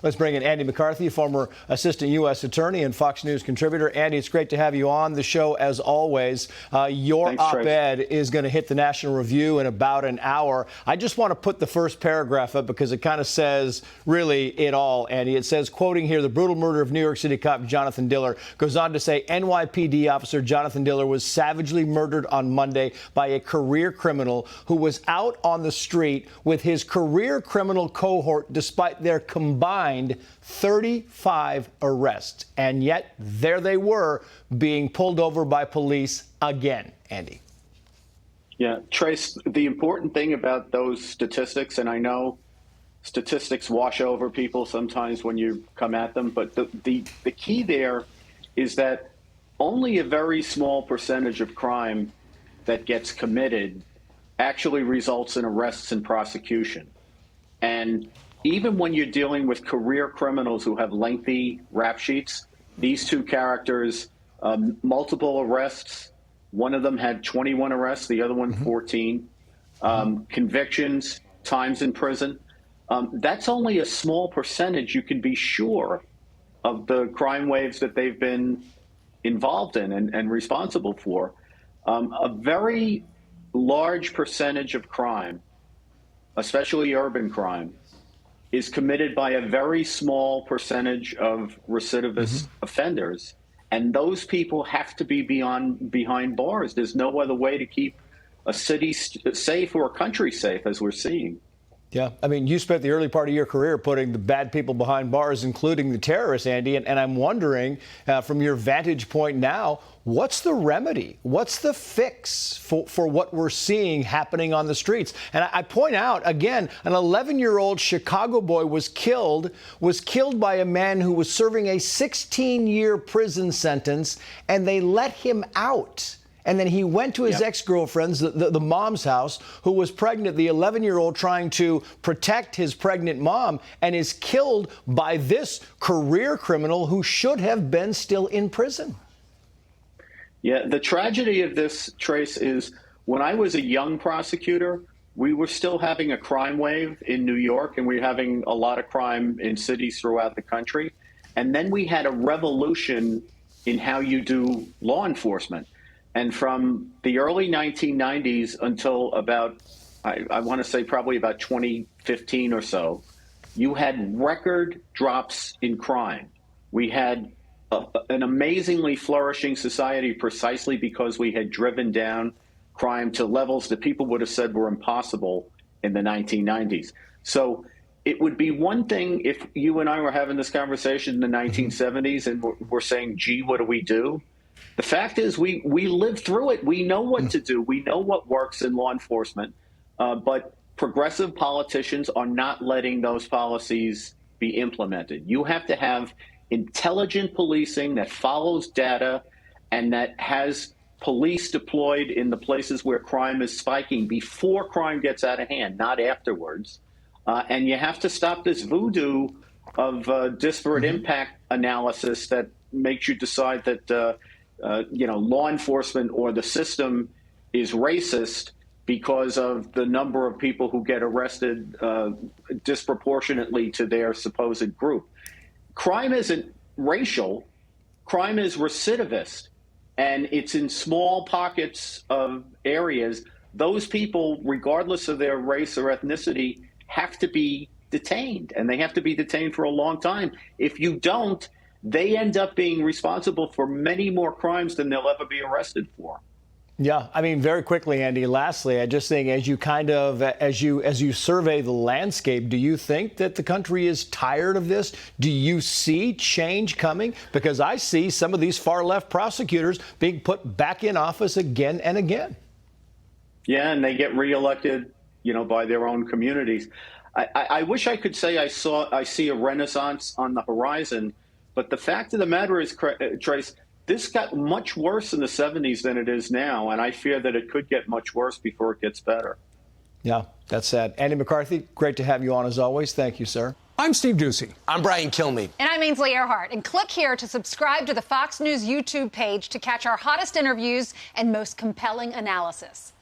Let's bring in Andy McCarthy, former assistant U.S. attorney and Fox News contributor. Andy, it's great to have you on the show as always. Your op-ed is going to hit the National Review in about an hour. I just want to put the first paragraph up because it kind of says really it all, Andy. It says, quoting here, the brutal murder of New York City cop Jonathan Diller, goes on to say NYPD officer Jonathan Diller was savagely murdered on Monday by a career criminal who was out on the street with his career criminal cohort despite their combined 35 arrests. And yet there they were being pulled over by police again, Andy. Yeah, Trace, the important thing about those statistics, and I know statistics wash over people sometimes when you come at them, but the key there is that only a very small percentage of crime that gets committed actually results in arrests and prosecution. And even when you're dealing with career criminals who have lengthy rap sheets, these two characters, multiple arrests, one of them had 21 arrests, the other one 14, convictions, times in prison. That's only a small percentage, you can be sure, of the crime waves that they've been involved in and responsible for. A very large percentage of crime, especially urban crime, is committed by a very small percentage of recidivist offenders. And those people have to be behind bars. There's no other way to keep a city safe or a country safe, as we're seeing. Yeah, I mean, you spent the early part of your career putting the bad people behind bars, including the terrorists, Andy, and I'm wondering, from your vantage point now, what's the remedy? What's the fix for what we're seeing happening on the streets? And I point out, again, an 11-year-old Chicago boy was killed by a man who was serving a 16-year prison sentence, and they let him out. And then he went to his ex-girlfriend's, the mom's house, who was pregnant, the 11-year-old trying to protect his pregnant mom, and is killed by this career criminal who should have been still in prison. Yeah, the tragedy of this, Trace, is when I was a young prosecutor, we were still having a crime wave in New York, and we were having a lot of crime in cities throughout the country. And then we had a revolution in how you do law enforcement. And from the early 1990s until about, I want to say probably about 2015 or so, you had record drops in crime. We had an amazingly flourishing society precisely because we had driven down crime to levels that people would have said were impossible in the 1990s. So it would be one thing if you and I were having this conversation in the 1970s and we're saying, gee, what do we do? The fact is we lived through it. We know what to do. We know what works in law enforcement. But progressive politicians are not letting those policies be implemented. You have to have intelligent policing that follows data and that has police deployed in the places where crime is spiking before crime gets out of hand, not afterwards. And you have to stop this voodoo of disparate impact analysis that makes you decide that law enforcement or the system is racist because of the number of people who get arrested disproportionately to their supposed group. Crime isn't racial. Crime is recidivist, and it's in small pockets of areas. Those people, regardless of their race or ethnicity, have to be detained, and they have to be detained for a long time. If you don't, they end up being responsible for many more crimes than they'll ever be arrested for. Yeah, I mean, very quickly, Andy, lastly, I just think as you survey the landscape, do you think that the country is tired of this? Do you see change coming? Because I see some of these far left prosecutors being put back in office again and again. Yeah, and they get reelected, by their own communities. I wish I could say I see a renaissance on the horizon, but the fact of the matter is, Trace, this got much worse in the 70s than it is now, and I fear that it could get much worse before it gets better. Yeah, that's sad. Andy McCarthy, great to have you on as always. Thank you, sir. I'm Steve Doocy. I'm Brian Kilmeade. And I'm Ainsley Earhart. And click here to subscribe to the Fox News YouTube page to catch our hottest interviews and most compelling analysis.